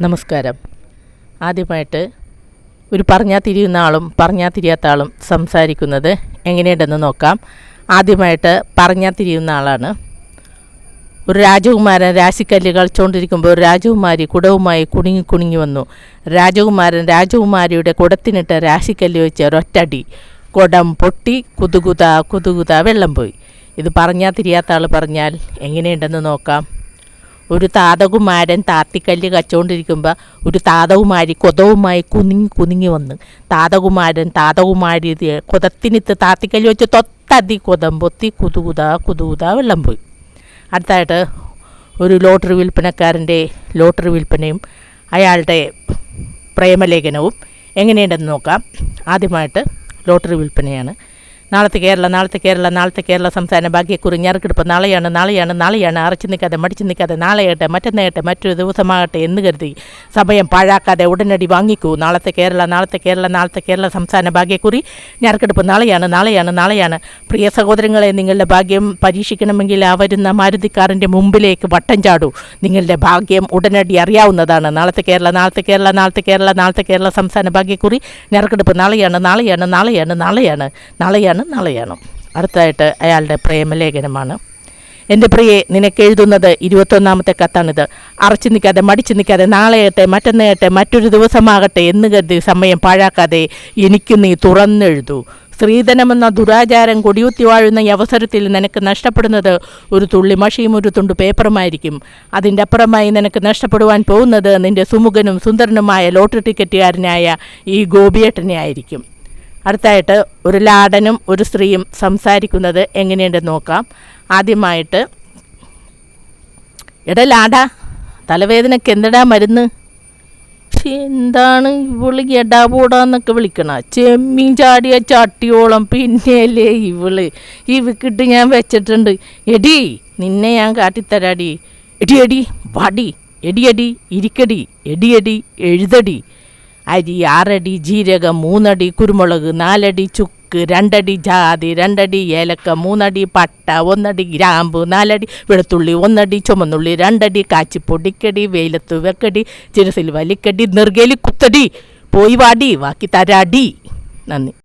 നമസ്കാരം. ആദ്യമായിട്ട് ഒരു പറഞ്ഞാൽ തിരിയുന്ന ആളും പറഞ്ഞാൽ തിരിയാത്ത ആളും സംസാരിക്കുന്നത് എങ്ങനെയുണ്ടെന്ന് നോക്കാം. ആദ്യമായിട്ട് പറഞ്ഞാൽ തിരിയുന്ന ആളാണ്. ഒരു രാജകുമാരൻ രാശിക്കല്ല് കളിച്ചുകൊണ്ടിരിക്കുമ്പോൾ ഒരു രാജകുമാരി കുടവുമായി കുണുങ്ങി വന്നു. രാജകുമാരൻ രാജകുമാരിയുടെ കുടത്തിനിട്ട് രാശിക്കല്ല് വെച്ച് ഒരൊറ്റടി. കുടം പൊട്ടി കുതുകുത വെള്ളം പോയി. ഇത് പറഞ്ഞാൽ തിരിയാത്ത ആൾ പറഞ്ഞാൽ എങ്ങനെയുണ്ടെന്ന് നോക്കാം. ഒരു താതകുമാരൻ താത്തിക്കല്ല് കച്ചുകൊണ്ടിരിക്കുമ്പോൾ ഒരു താതകുമാരി കൊതവുമായി കുനിങ്ങി വന്ന് താതകുമാരി കുതത്തിനിത്ത് താത്തിക്കല്ല് വെച്ച് തൊത്തതി കുതം പൊത്തി കുതുകുത വെള്ളം പോയി. അടുത്തായിട്ട് ഒരു ലോട്ടറി വിൽപ്പനക്കാരൻ്റെ ലോട്ടറി വിൽപ്പനയും അയാളുടെ പ്രേമലേഖനവും എങ്ങനെയുണ്ടെന്ന് നോക്കാം. ആദ്യമായിട്ട് ലോട്ടറി വിൽപ്പനയാണ്. നാളത്തെ കേരള സംസ്ഥാന ഭാഗ്യക്കുറി ഞറുക്കെടുപ്പ് നാളെയാണ് അറച്ചു നിൽക്കാതെ മടിച്ചു നിൽക്കാതെ നാളെയാട്ടെ മറ്റന്നാകട്ടെ മറ്റൊരു ദിവസമാകട്ടെ എന്ന് കരുതി സമയം പാഴാക്കാതെ ഉടനടി വാങ്ങിക്കൂ. നാളത്തെ കേരള സംസ്ഥാന ഭാഗ്യക്കുറി ഞറുക്കെടുപ്പ് നാളെയാണ്. പ്രിയ സഹോദരങ്ങളെ, നിങ്ങളുടെ ഭാഗ്യം പരീക്ഷിക്കണമെങ്കിൽ ആ വരുന്ന മാരുതിക്കാറിൻ്റെ മുമ്പിലേക്ക് വട്ടം ചാടൂ. നിങ്ങളുടെ ഭാഗ്യം ഉടനടി അറിയാവുന്നതാണ്. നാളത്തെ കേരള സംസ്ഥാന ഭാഗ്യക്കുറി ഞറുക്കെടുപ്പ് നാളെയാണ്. അടുത്തതായിട്ട് അയാളുടെ പ്രേമലേഖനമാണ്. എൻ്റെ പ്രിയെ, നിനക്ക് എഴുതുന്നത് 21ാമത്തെ കത്താണിത്. അറച്ചു നിൽക്കാതെ മടിച്ചു നിൽക്കാതെ നാളെയാട്ടെ മറ്റന്നാകട്ടെ മറ്റൊരു ദിവസമാകട്ടെ എന്ന് കരുതി സമയം പാഴാക്കാതെ എനിക്ക് നീ തുറന്നെഴുതൂ. സ്ത്രീധനമെന്ന ദുരാചാരം കൊടിയുത്തി വാഴുന്ന ഈ അവസരത്തിൽ നിനക്ക് നഷ്ടപ്പെടുന്നത് ഒരു തുള്ളി മഷിയും ഒരു തുണ്ട് പേപ്പറുമായിരിക്കും. അതിൻ്റെ അപ്പുറമായി നിനക്ക് നഷ്ടപ്പെടുവാൻ പോകുന്നത് നിൻ്റെ സുമുഖനും സുന്ദരനുമായ ലോട്ടറി ടിക്കറ്റുകാരനായ ഈ ഗോപിയേട്ടനെ ആയിരിക്കും. അടുത്തായിട്ട് ഒരു ലാടനും ഒരു സ്ത്രീയും സംസാരിക്കുന്നത് എങ്ങനെയുണ്ടെന്ന് നോക്കാം. ആദ്യമായിട്ട്, എടാ ലാടാ, തലവേദനയ്ക്ക് എന്തെടാ മരുന്ന്? എന്താണ് ഇവള് എടാ പോടാന്നൊക്കെ വിളിക്കണ? ചെമ്മീൻ ചാടിയ ചട്ടിയോളം പിന്നെയല്ലേ ഇവക്കിട്ട് ഞാൻ വെച്ചിട്ടുണ്ട്. എടി, നിന്നെ ഞാൻ കാട്ടിത്തരാടി. എടി വാടി, എടി ഇരിക്കടി, എടി എഴുതടി. അരി 6 അടി, ജീരകം 3 അടി, കുരുമുളക് 4 അടി, ചുക്ക് 2 അടി, ജാതി 2 അടി, ഏലക്ക 3 അടി, പട്ട 1 അടി, ഗ്രാമ്പു 4 അടി, വെളുത്തുള്ളി 1 അടി, ചുമന്നുള്ളി 2 അടി, കാച്ചി പൊടിക്കടി, വെയിലത്ത് വെക്കടി, ചിരസിൽ വലിക്കടി, നെറുകയിൽ കുത്തടി, പോയി വാടി, ബാക്കി തരാടി. നന്ദി.